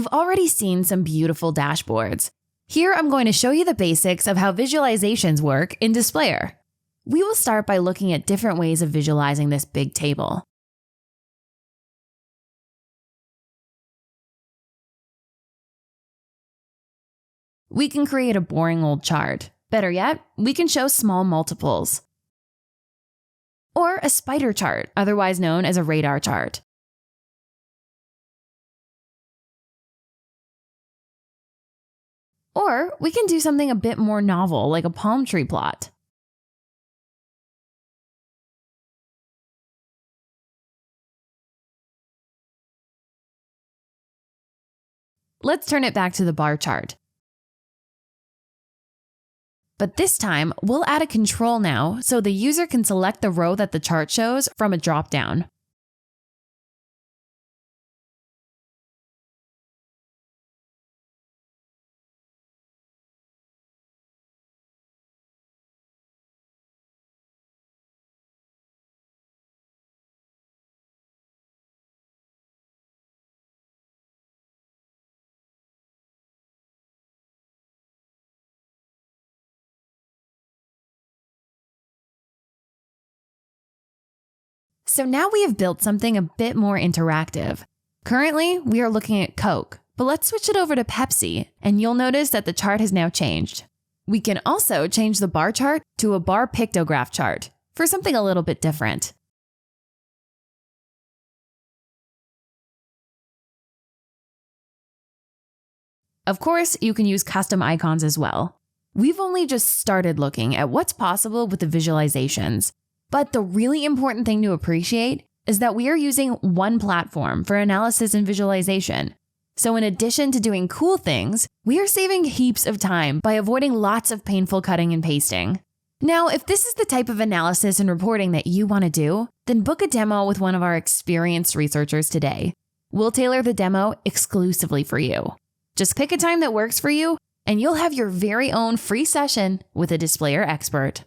you've already seen some beautiful dashboards. Here I'm going to show you the basics of how visualizations work in Displayr. We will start by looking at different ways of visualizing this big table. We can create a boring old chart. Better yet, we can show small multiples. Or a spider chart, otherwise known as a radar chart. Or we can do something a bit more novel, like a palm tree plot. Let's turn it back to the bar chart. But this time, we'll add a control now so the user can select the row that the chart shows from a drop-down. So now we have built something a bit more interactive. Currently, we are looking at Coke, but let's switch it over to Pepsi, and you'll notice that the chart has now changed. We can also change the bar chart to a bar pictograph chart for something a little bit different. Of course, you can use custom icons as well. We've only just started looking at what's possible with the visualizations. But the really important thing to appreciate is that we are using one platform for analysis and visualization. So in addition to doing cool things, we are saving heaps of time by avoiding lots of painful cutting and pasting. Now, if this is the type of analysis and reporting that you want to do, then book a demo with one of our experienced researchers today. We'll tailor the demo exclusively for you. Just pick a time that works for you, and you'll have your very own free session with a Displayr expert.